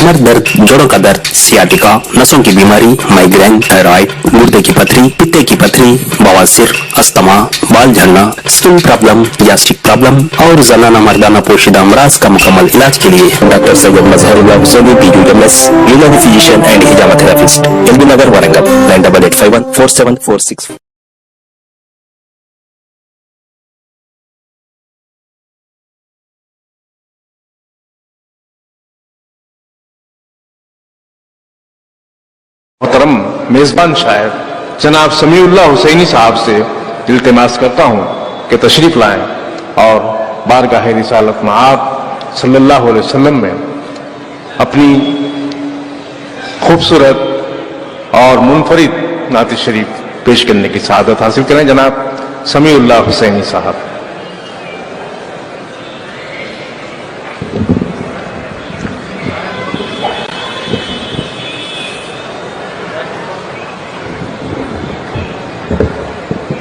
कमर दर्द, जोड़ों का दर्द, सियाटिका, नसों की बीमारी, माइग्रेन, थायराइड, गुर्दे की पथरी, पित्ते की पथरी, बवासीर, अस्थमा, बाल झड़ना, स्किन प्रॉब्लम, गैस्ट्रिक प्रॉब्लम और जनाना मर्दाना पोशीदा अमराज का मुकम्मल इलाज के लिए doctor Syed Mazharullah Hussaini PUMS, Unani physician and हिजामा थेरेपिस्ट, एलबी नगर वरंगल 98814746। मोहतरम मेज़बान शायर जनाब समीउल्लाह हुसैनी साहब से इल्तिमास करता हूँ कि तशरीफ लाएं और बारगाह रिसालत में आप सल्लल्लाहु अलैहि वसल्लम में अपनी खूबसूरत और मुनफरिद नात शरीफ पेश करने की सआदत हासिल करें। जनाब समीउल्लाह हुसैनी साहब।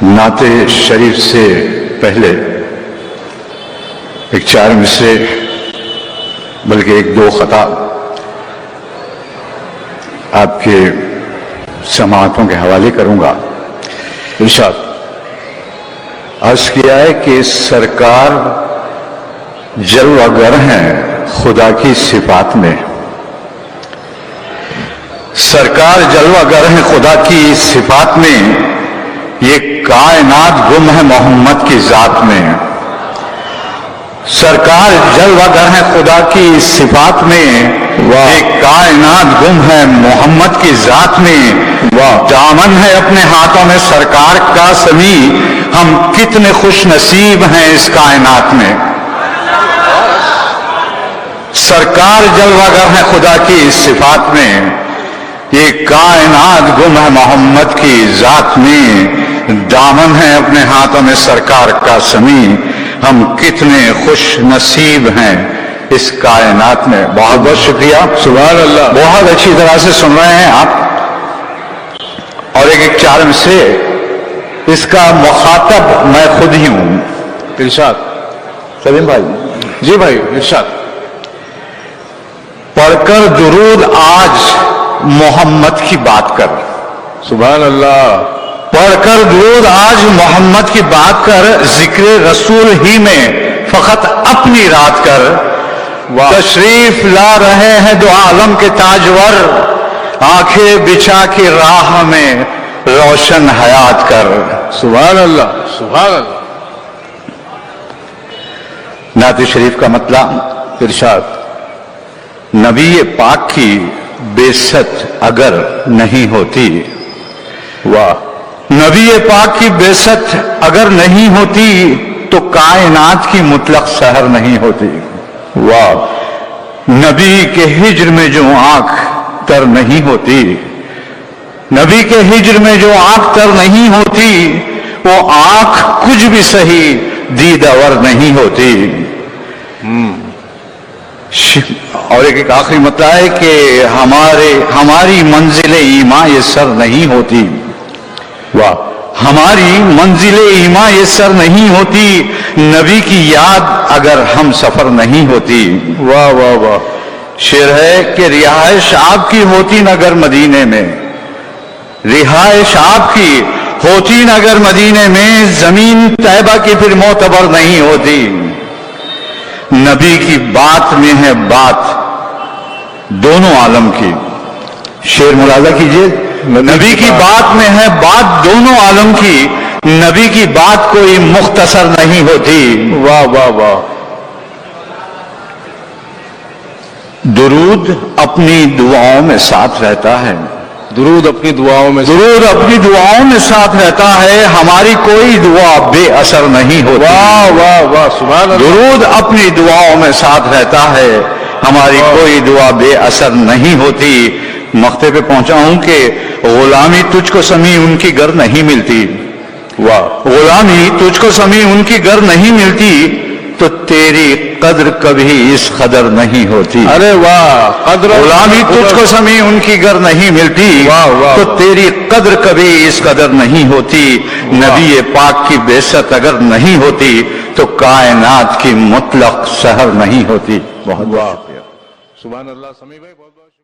नाते शरीफ से पहले एक 4 मिसरे बल्कि एक 2 खता आपके समाअतों के हवाले करूंगा। इरशाद अर्ज किया है कि सरकार जलवागर हैं खुदा की सिफात में। सरकार जलवागर हैं खुदा की सिफात में, ये कायनात गुम है मोहम्मद की जात में। सरकार जलवागर है खुदा की सिफात में, ये कायनात गुम है मोहम्मद की जात में। दामन है अपने हाथों में सरकार का समी, हम कितने खुश नसीब हैं इस कायनात में। सरकार जलवागर है खुदा की सिफात में, ये कायनात गुम है मोहम्मद की जात में। दामन है अपने हाथों में सरकार का समी, हम कितने खुश नसीब हैं इस कायनात में। बहुत बहुत शुक्रिया। सुभान अल्लाह। बहुत अच्छी तरह से सुन रहे हैं आप। और एक 4 मिसरे, इसका मुखातब मैं खुद ही हूं। इरशाद। सलीम भाई। जी भाई इरशाद। पढ़कर दुरूद आज मोहम्मद की बात कर। सुभान अल्लाह। पढ़कर दुरूद आज मोहम्मद की बात कर, जिक्र रसूल ही में फकत अपनी रात कर। तशरीफ ला रहे हैं दो आलम के ताजवर, आंखें बिछा के राह में रोशन हयात कर। सुभान अल्लाह। सुभान अल्लाह। नात शरीफ का मतलब इरशाद, नबी पाक की बेइज्जत अगर नहीं होती, वाह, नबी पाक की बेइज्जत अगर नहीं होती तो कायनात की मुतलक सहर नहीं होती। वाह, नबी के हिज्र में जो आंख तर नहीं होती, नबी के हिज्र में जो आंख तर नहीं होती, वो आंख कुछ भी सही दीदावर नहीं होती। और एक आखिरी मतलब है कि हमारी मंजिल ईमान ये सर नहीं होती। वाह, हमारी मंजिल ईमान ये सर नहीं होती, नबी की याद अगर हम सफर नहीं होती। वाह वाह वाह। शेर है कि रिहाइश आपकी होती नगर मदीने में, रिहाइश आपकी होती नगर मदीने में, जमीन तैयबा की फिर मोतबर नहीं होती। नबी की बात में है बात दोनों आलम की। शेर मुलाजा कीजिए, नबी की बात में है बात दोनों आलम की, नबी की बात कोई मुख्तसर नहीं होती। वाह वाह वाह। दुरूद अपनी दुआओं में साथ रहता है, दुरूद अपनी दुआओं में, दुरूद अपनी दुआओं में साथ रहता है, हमारी कोई दुआ बेअसर नहीं होती। वाह वाह वाह। सुभान अल्लाह। दुरूद अपनी दुआओं में साथ रहता है, हमारी कोई दुआ बेअसर नहीं होती। मक्ते पे पहुंचा हूं कि गुलामी तुझको समी उनकी गर नहीं मिलती। वाह, गुलामी तुझको समी उनकी गर नहीं मिलती, तो तेरी कद्र कभी इस कदर नहीं होती। अरे वाह। कद्र, गुलामी तुझको समी उनकी गर नहीं मिलती, वाह वाह, तो तेरी कद्र कभी इस कदर नहीं होती। नबी पाक की बेइज्जत अगर नहीं होती तो कायनात की मुतलक सहर नहीं होती। बहुत बहुत शुक्रिया। सुभान अल्लाह। समी भाई बहुत बहुत शुक्रिया।